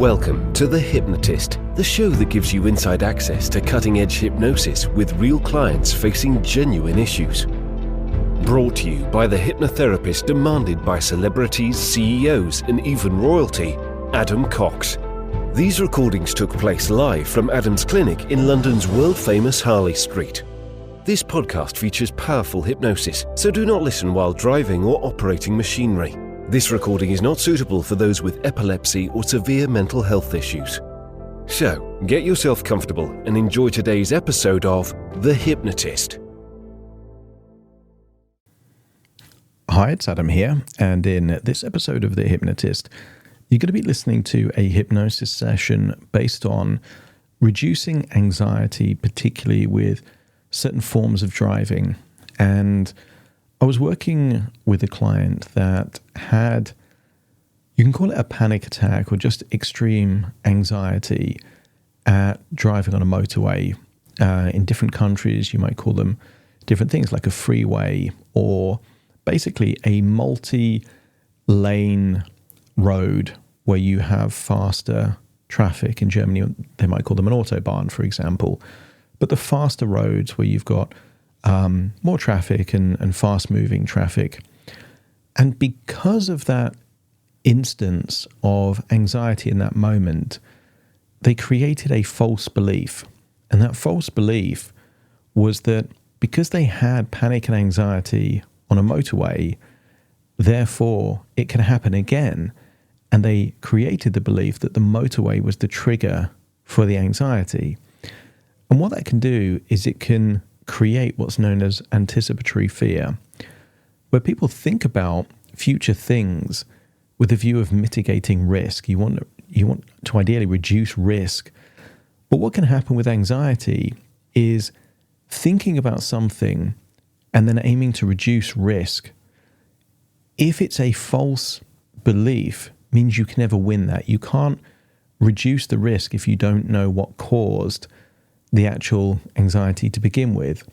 Welcome to The Hypnotist, the show that gives you inside access to cutting-edge hypnosis with real clients facing genuine issues. Brought to you by the hypnotherapist demanded by celebrities, CEOs, and even royalty, Adam Cox. These recordings took place live from Adam's clinic in London's world-famous Harley Street. This podcast features powerful hypnosis, so do not listen while driving or operating machinery. This recording is not suitable for those with epilepsy or severe mental health issues. So, get yourself comfortable and enjoy today's episode of The Hypnotist. Hi, it's Adam here, and in this episode of The Hypnotist, you're going to be listening to a hypnosis session based on reducing anxiety, particularly with certain forms of driving. And I was working with a client that had, you can call it a panic attack or just extreme anxiety at driving on a motorway. In different countries, you might call them different things like a freeway or basically a multi-lane road where you have faster traffic. In Germany, they might call them an autobahn, for example. But the faster roads where you've got more traffic and fast-moving traffic. And because of that instance of anxiety in that moment, they created a false belief. And that false belief was that because they had panic and anxiety on a motorway, therefore it can happen again. And they created the belief that the motorway was the trigger for the anxiety. And what that can do is it can create what's known as anticipatory fear, where people think about future things with a view of mitigating risk. You want to ideally reduce risk. But what can happen with anxiety is thinking about something and then aiming to reduce risk. If it's a false belief, means you can never win that. You can't reduce the risk if you don't know what caused the actual anxiety to begin with.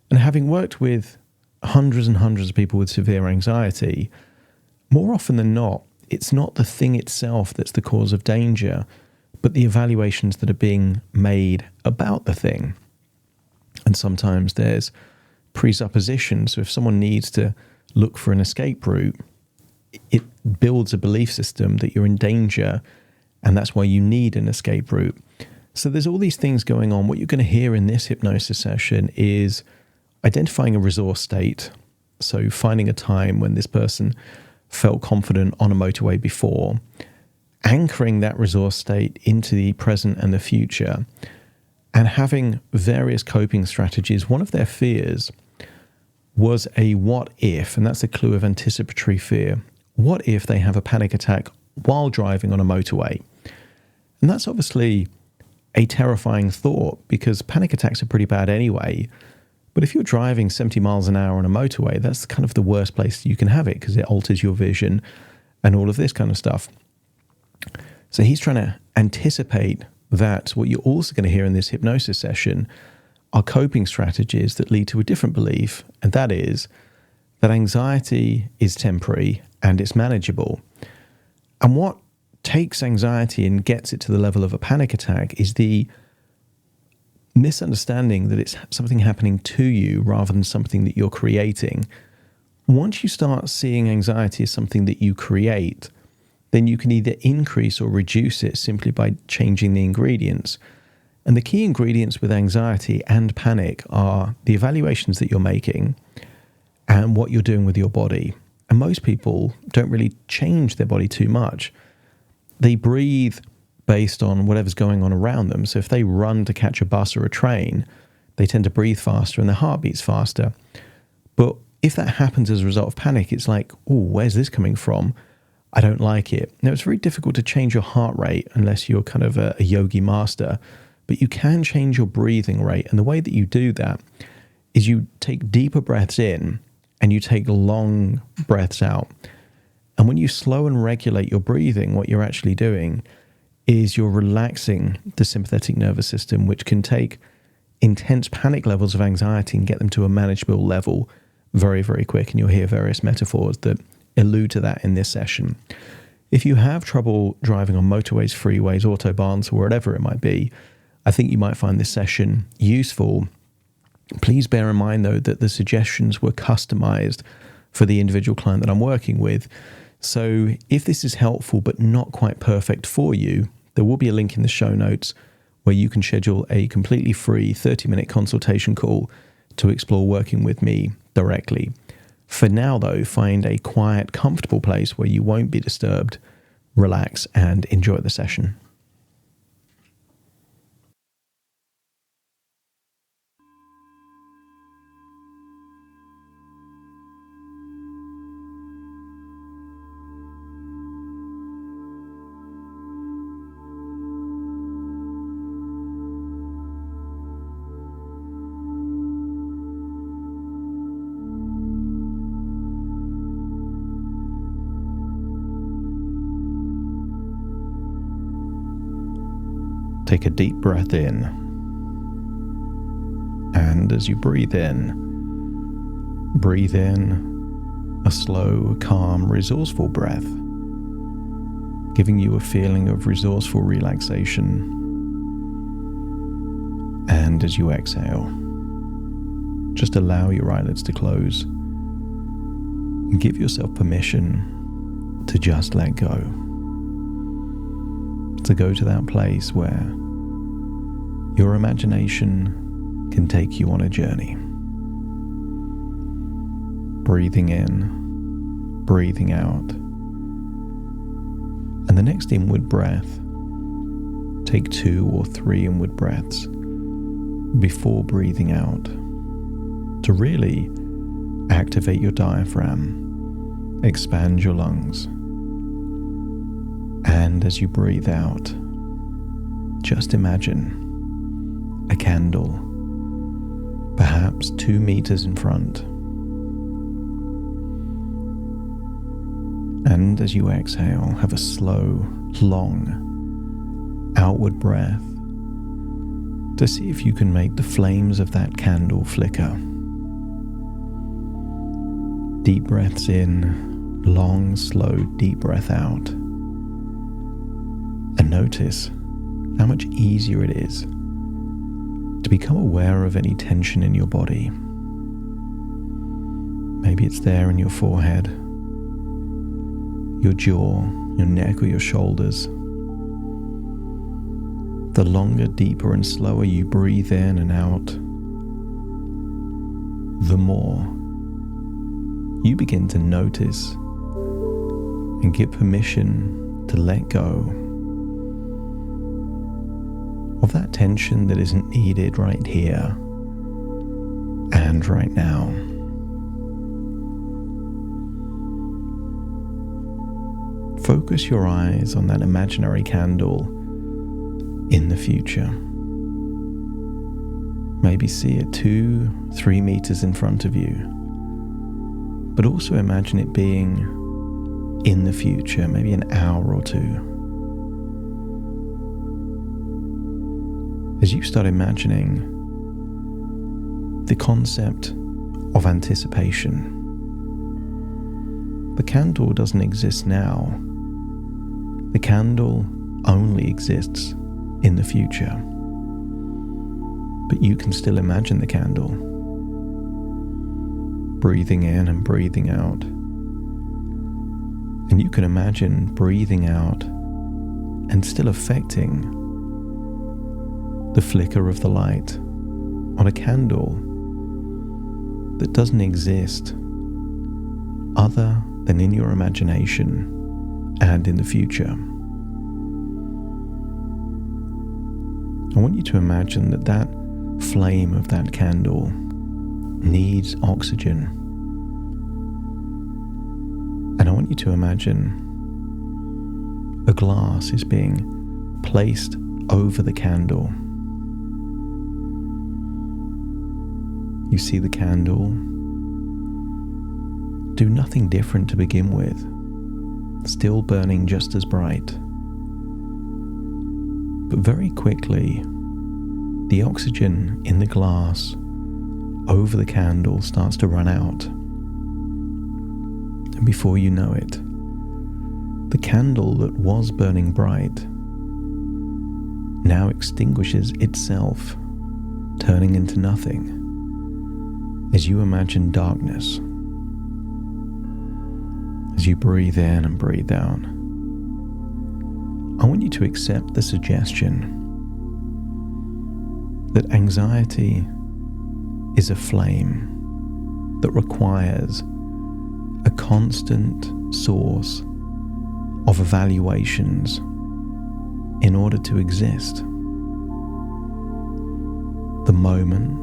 And having worked with hundreds and hundreds of people with severe anxiety, more often than not, it's not the thing itself that's the cause of danger, but the evaluations that are being made about the thing. And sometimes there's presuppositions. So if someone needs to look for an escape route, it builds a belief system that you're in danger, and that's why you need an escape route. So there's all these things going on. What you're going to hear in this hypnosis session is identifying a resource state. So finding a time when this person felt confident on a motorway before, anchoring that resource state into the present and the future, and having various coping strategies. One of their fears was a what if, and that's a clue of anticipatory fear. What if they have a panic attack while driving on a motorway? And that's obviously a terrifying thought because panic attacks are pretty bad anyway. But if you're driving 70 miles an hour on a motorway, that's kind of the worst place you can have it because it alters your vision and all of this kind of stuff. So he's trying to anticipate that. What you're also going to hear in this hypnosis session are coping strategies that lead to a different belief, and that is that anxiety is temporary and it's manageable. And what takes anxiety and gets it to the level of a panic attack is the misunderstanding that it's something happening to you rather than something that you're creating. Once you start seeing anxiety as something that you create, then you can either increase or reduce it simply by changing the ingredients. And the key ingredients with anxiety and panic are the evaluations that you're making and what you're doing with your body. And most people don't really change their body too much. They breathe based on whatever's going on around them. So if they run to catch a bus or a train, they tend to breathe faster and their heart beats faster. But if that happens as a result of panic, it's like, oh, where's this coming from? I don't like it. Now, it's very difficult to change your heart rate unless you're kind of a yogi master, but you can change your breathing rate. And the way that you do that is you take deeper breaths in and you take long breaths out. And when you slow and regulate your breathing, what you're actually doing is you're relaxing the sympathetic nervous system, which can take intense panic levels of anxiety and get them to a manageable level very, very quick. And you'll hear various metaphors that allude to that in this session. If you have trouble driving on motorways, freeways, autobahns, or whatever it might be, I think you might find this session useful. Please bear in mind, though, that the suggestions were customized for the individual client that I'm working with. So if this is helpful but not quite perfect for you, there will be a link in the show notes where you can schedule a completely free 30-minute consultation call to explore working with me directly. For now, though, find a quiet, comfortable place where you won't be disturbed, relax, and enjoy the session. Take a deep breath in, and as you breathe in a slow, calm, resourceful breath, giving you a feeling of resourceful relaxation. And as you exhale, just allow your eyelids to close and give yourself permission to just let go. To go to that place where your imagination can take you on a journey. Breathing in, breathing out. And the next inward breath, take 2 or 3 inward breaths before breathing out to really activate your diaphragm, expand your lungs. And as you breathe out, just imagine a candle, perhaps 2 meters in front. And as you exhale, have a slow, long, outward breath to see if you can make the flames of that candle flicker. Deep breaths in, long, slow, deep breath out. And notice how much easier it is to become aware of any tension in your body. Maybe it's there in your forehead, your jaw, your neck, or your shoulders. The longer, deeper, and slower you breathe in and out, the more you begin to notice and give permission to let go of that tension that isn't needed right here and right now. Focus your eyes on that imaginary candle in the future. Maybe see it 2-3 meters in front of you, but also imagine it being in the future, maybe an hour or 2. As you start imagining the concept of anticipation, the candle doesn't exist now. The candle only exists in the future. But you can still imagine the candle, breathing in and breathing out. And you can imagine breathing out and still affecting the flicker of the light on a candle that doesn't exist other than in your imagination and in the future. I want you to imagine that that flame of that candle needs oxygen. And I want you to imagine a glass is being placed over the candle. You see the candle do nothing different to begin with, still burning just as bright. But very quickly, the oxygen in the glass over the candle starts to run out. And before you know it, The candle that was burning bright now extinguishes itself, turning into nothing, as you imagine darkness. As you breathe in and breathe out, I want you to accept the suggestion that anxiety is a flame that requires a constant source of evaluations in order to exist. The moment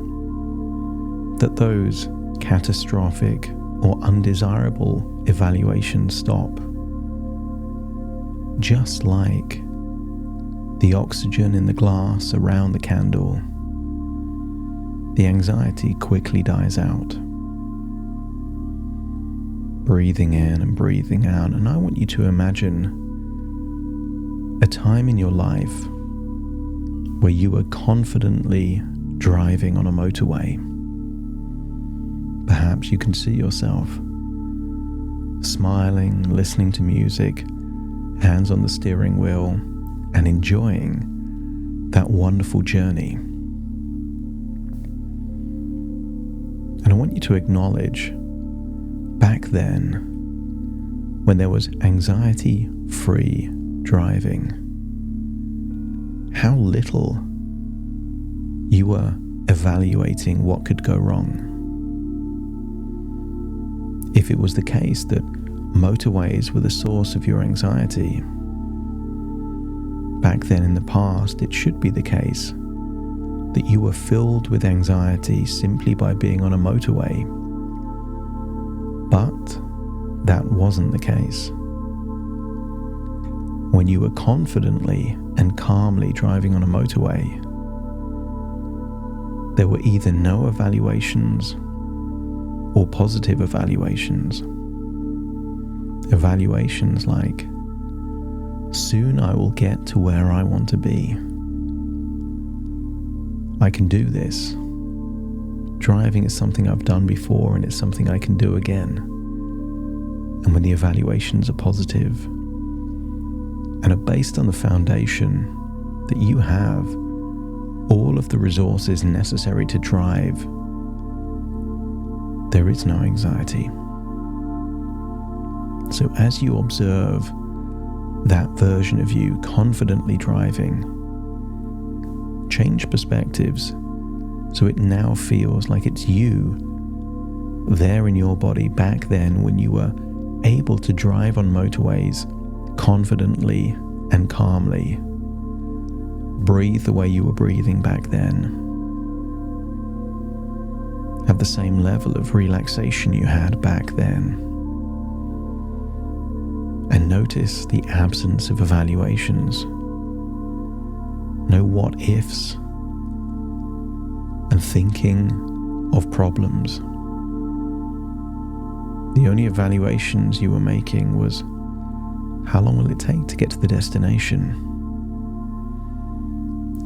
that those catastrophic or undesirable evaluations stop, just like the oxygen in the glass around the candle, the anxiety quickly dies out. Breathing in and breathing out, and I want you to imagine a time in your life where you were confidently driving on a motorway. Perhaps you can see yourself smiling, listening to music, hands on the steering wheel, and enjoying that wonderful journey. And I want you to acknowledge back then, when there was anxiety-free driving, how little you were evaluating what could go wrong. If it was the case that motorways were the source of your anxiety, back then in the past, it should be the case that you were filled with anxiety simply by being on a motorway. But that wasn't the case. When you were confidently and calmly driving on a motorway, there were either no evaluations or positive evaluations. Evaluations like, soon I will get to where I want to be. I can do this. Driving is something I've done before and it's something I can do again. And when the evaluations are positive and are based on the foundation that you have all of the resources necessary to drive, there is no anxiety. So as you observe that version of you confidently driving, change perspectives so it now feels like it's you there in your body back then when you were able to drive on motorways confidently and calmly. Breathe the way you were breathing back then. Have the same level of relaxation you had back then. And notice the absence of evaluations. No what ifs and thinking of problems. The only evaluations you were making was, how long will it take to get to the destination?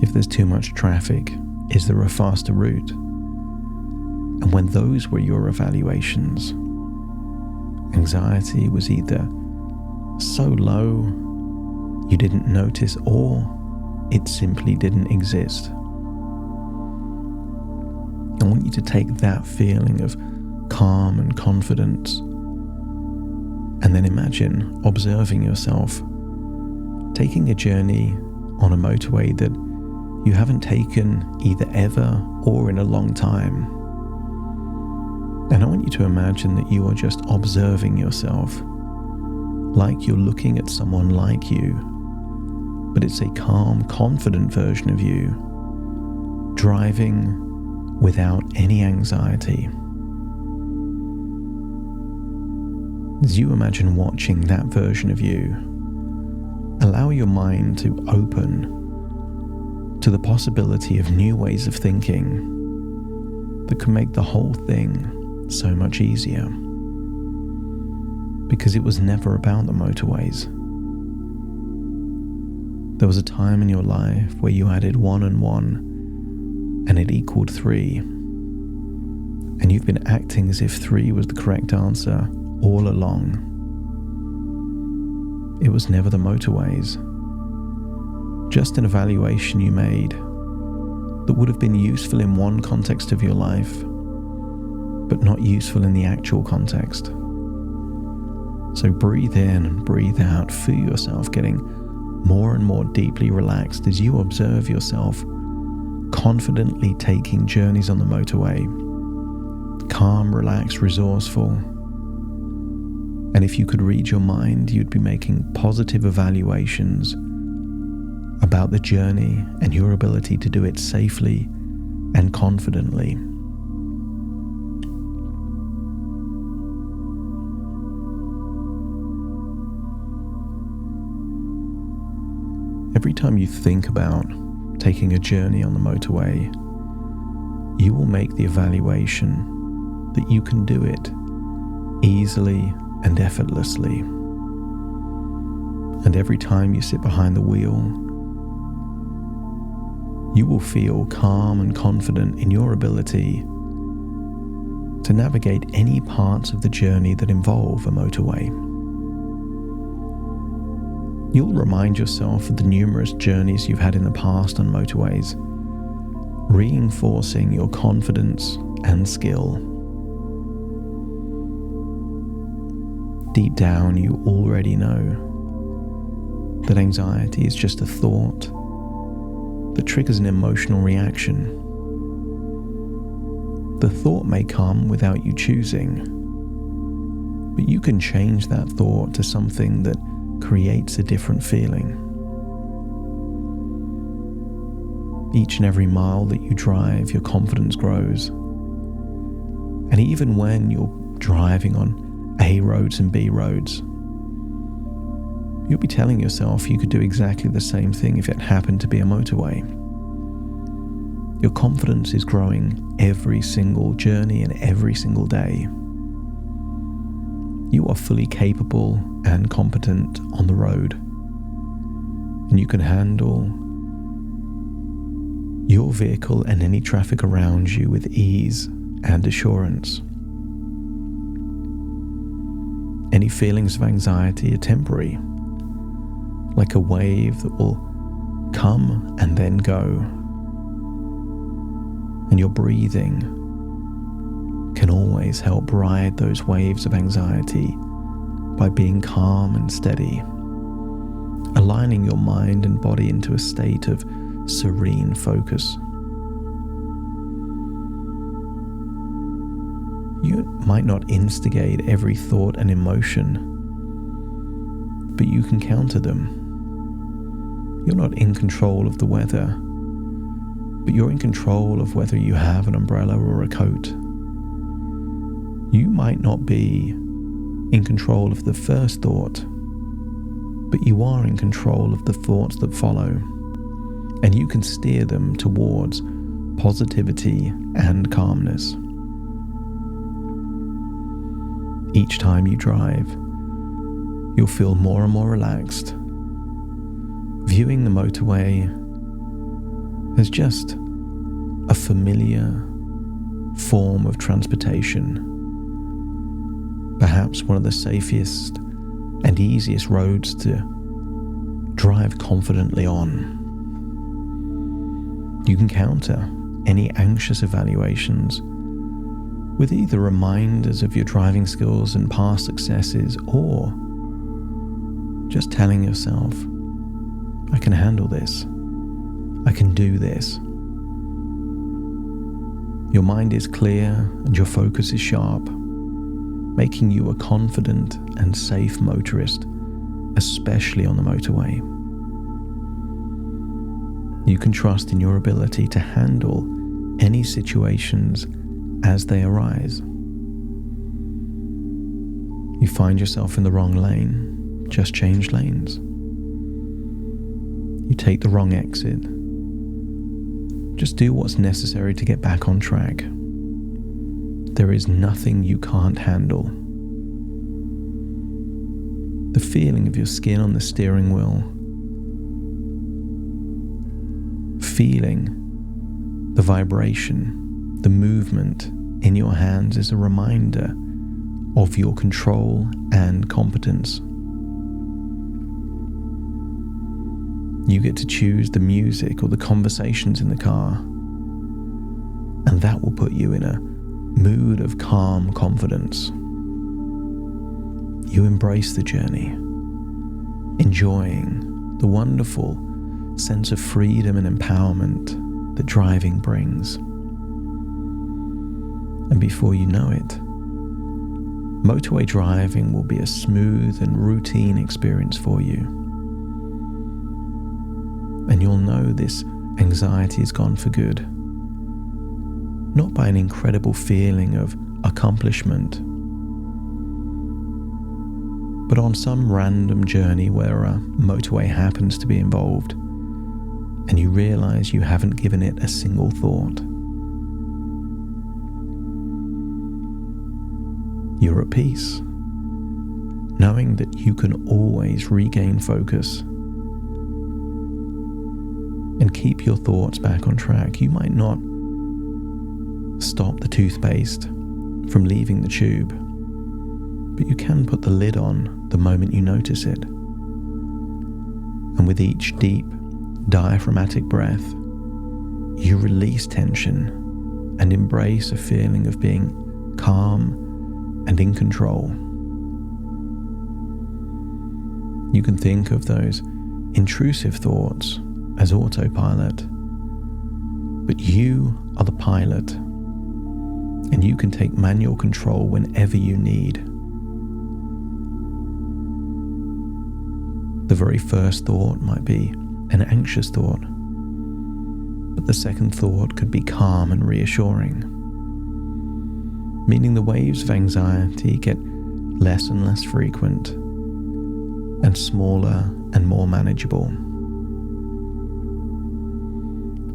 If there's too much traffic, is there a faster route? And when those were your evaluations, anxiety was either so low you didn't notice, or it simply didn't exist. I want you to take that feeling of calm and confidence and then imagine observing yourself taking a journey on a motorway that you haven't taken either ever or in a long time. And I want you to imagine that you are just observing yourself like you're looking at someone like you, but it's a calm, confident version of you, driving without any anxiety. As you imagine watching that version of you, allow your mind to open to the possibility of new ways of thinking that can make the whole thing so much easier. Because it was never about the motorways. There was a time in your life where you added 1 and 1 and it equaled 3. And you've been acting as if 3 was the correct answer all along. it was never the motorways. Just an evaluation you made that would have been useful in one context of your life, but not useful in the actual context. So breathe in and breathe out. Feel yourself getting more and more deeply relaxed as you observe yourself confidently taking journeys on the motorway. Calm, relaxed, resourceful. And if you could read your mind, you'd be making positive evaluations about the journey and your ability to do it safely and confidently. Every time you think about taking a journey on the motorway, you will make the evaluation that you can do it easily and effortlessly. And every time you sit behind the wheel, you will feel calm and confident in your ability to navigate any parts of the journey that involve a motorway. You'll remind yourself of the numerous journeys you've had in the past on motorways, reinforcing your confidence and skill. Deep down, you already know that anxiety is just a thought that triggers an emotional reaction. The thought may come without you choosing, but you can change that thought to something that creates a different feeling. Each and every mile that you drive, your confidence grows. And even when you're driving on A roads and B roads, you'll be telling yourself you could do exactly the same thing if it happened to be a motorway. Your confidence is growing every single journey and every single day. You are fully capable and competent on the road, and you can handle your vehicle and any traffic around you with ease and assurance. Any feelings of anxiety are temporary, like a wave that will come and then go. And your breathing can always help ride those waves of anxiety by being calm and steady, aligning your mind and body into a state of serene focus. You might not instigate every thought and emotion, but you can counter them. You're not in control of the weather, but you're in control of whether you have an umbrella or a coat. You might not be in control of the first thought, but you are in control of the thoughts that follow, and you can steer them towards positivity and calmness. Each time you drive, you'll feel more and more relaxed, viewing the motorway as just a familiar form of transportation. Perhaps one of the safest and easiest roads to drive confidently on. You can counter any anxious evaluations with either reminders of your driving skills and past successes, or just telling yourself, I can handle this, I can do this. Your mind is clear and your focus is sharp, making you a confident and safe motorist, especially on the motorway. You can trust in your ability to handle any situations as they arise. You find yourself in the wrong lane, just change lanes. You take the wrong exit, just do what's necessary to get back on track. There is nothing you can't handle. The feeling of your skin on the steering wheel, feeling the vibration, the movement in your hands is a reminder of your control and competence. You get to choose the music or the conversations in the car, and that will put you in a mood of calm confidence. You embrace the journey, enjoying the wonderful sense of freedom and empowerment that driving brings. And before you know it, motorway driving will be a smooth and routine experience for you. And you'll know this anxiety is gone for good. Not by an incredible feeling of accomplishment, but on some random journey where a motorway happens to be involved, and you realize you haven't given it a single thought. You're at peace, knowing that you can always regain focus and keep your thoughts back on track. You might not stop the toothpaste from leaving the tube, but you can put the lid on the moment you notice it. And with each deep, diaphragmatic breath, you release tension and embrace a feeling of being calm and in control. You can think of those intrusive thoughts as autopilot, but you are the pilot, and you can take manual control whenever you need. The very first thought might be an anxious thought, but the second thought could be calm and reassuring, meaning the waves of anxiety get less and less frequent and smaller and more manageable.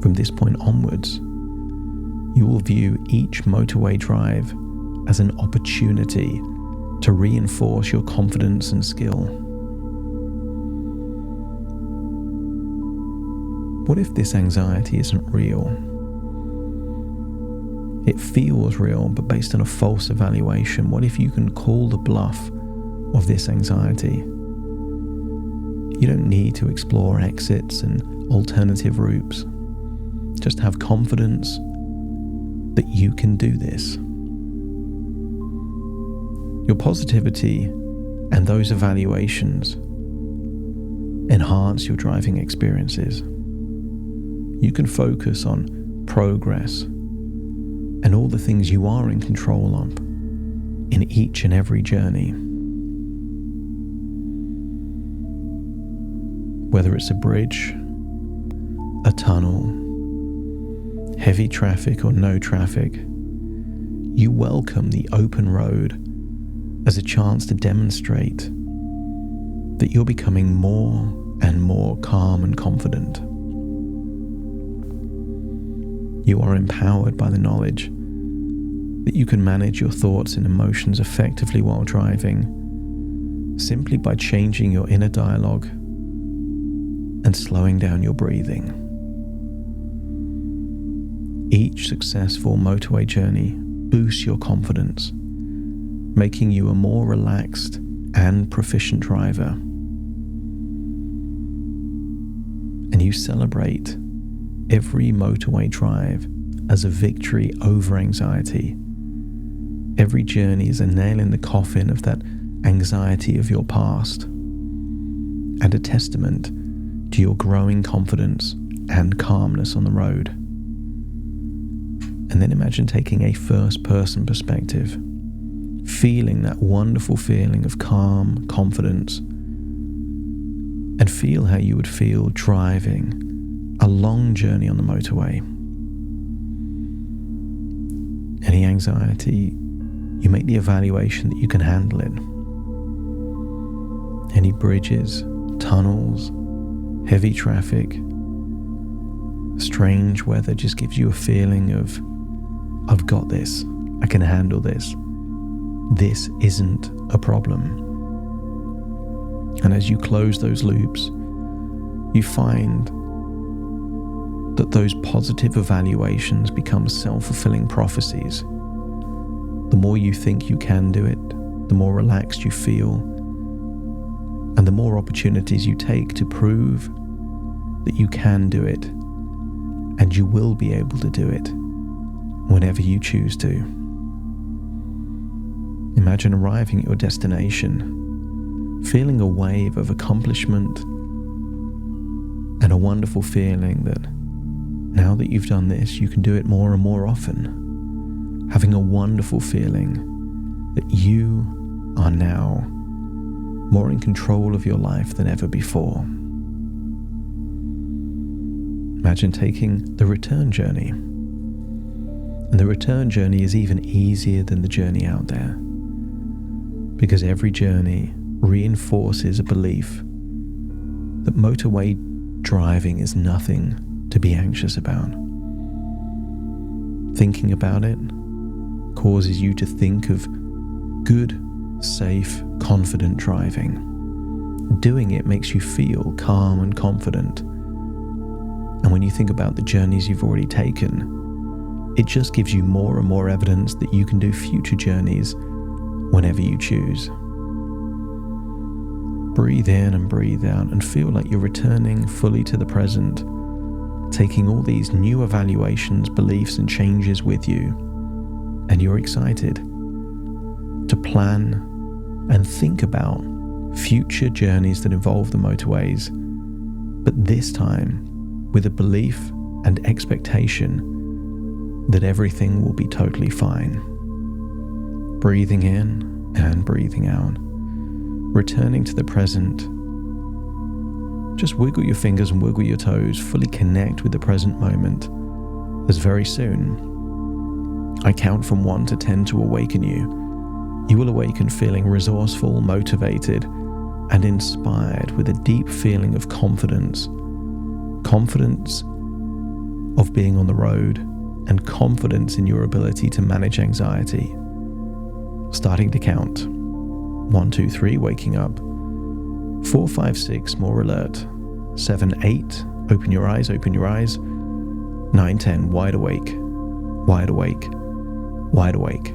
From this point onwards, you will view each motorway drive as an opportunity to reinforce your confidence and skill. What if this anxiety isn't real? It feels real, but based on a false evaluation. What if you can call the bluff of this anxiety? You don't need to explore exits and alternative routes. Just have confidence that you can do this. Your positivity and those evaluations enhance your driving experiences. You can focus on progress and all the things you are in control of in each and every journey. Whether it's a bridge, a tunnel, heavy traffic or no traffic, you welcome the open road as a chance to demonstrate that you're becoming more and more calm and confident. You are empowered by the knowledge that you can manage your thoughts and emotions effectively while driving, simply by changing your inner dialogue and slowing down your breathing. Each successful motorway journey boosts your confidence, making you a more relaxed and proficient driver. And you celebrate every motorway drive as a victory over anxiety. Every journey is a nail in the coffin of that anxiety of your past, and a testament to your growing confidence and calmness on the road. And then imagine taking a first-person perspective, feeling that wonderful feeling of calm confidence, and feel how you would feel driving a long journey on the motorway. Any anxiety, you make the evaluation that you can handle it. Any bridges, tunnels, heavy traffic, strange weather just gives you a feeling of, I've got this, I can handle this. This isn't a problem. And as you close those loops, you find that those positive evaluations become self-fulfilling prophecies. The more you think you can do it, the more relaxed you feel, and the more opportunities you take to prove that you can do it, and you will be able to do it whenever you choose to. Imagine arriving at your destination, feeling a wave of accomplishment and a wonderful feeling that now that you've done this, you can do it more and more often. Having a wonderful feeling that you are now more in control of your life than ever before. Imagine taking the return journey. And the return journey is even easier than the journey out there, because every journey reinforces a belief that motorway driving is nothing to be anxious about. Thinking about it causes you to think of good, safe, confident driving. Doing it makes you feel calm and confident. And when you think about the journeys you've already taken, it just gives you more and more evidence that you can do future journeys whenever you choose. Breathe in and breathe out and feel like you're returning fully to the present, taking all these new evaluations, beliefs and changes with you, and you're excited to plan and think about future journeys that involve the motorways, but this time with a belief and expectation that everything will be totally fine. Breathing in and breathing out, returning to the present. Just wiggle your fingers and wiggle your toes, fully connect with the present moment, as very soon I count from 1 to 10 to awaken you. You will awaken feeling resourceful, motivated, and inspired with a deep feeling of confidence. Confidence of being on the road and confidence in your ability to manage anxiety. Starting to count. 1, 2, 3, waking up. 4, 5, 6, more alert. 7, 8, open your eyes, open your eyes. 9, 10, wide awake, wide awake, wide awake.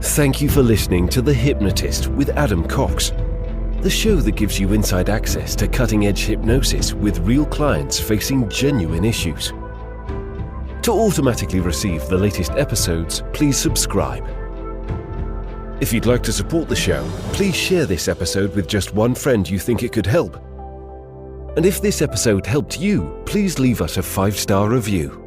Thank you for listening to The Hypnotist with Adam Cox, the show that gives you inside access to cutting-edge hypnosis with real clients facing genuine issues. To automatically receive the latest episodes, please subscribe. If you'd like to support the show, please share this episode with just one friend you think it could help. And if this episode helped you, please leave us a 5-star review.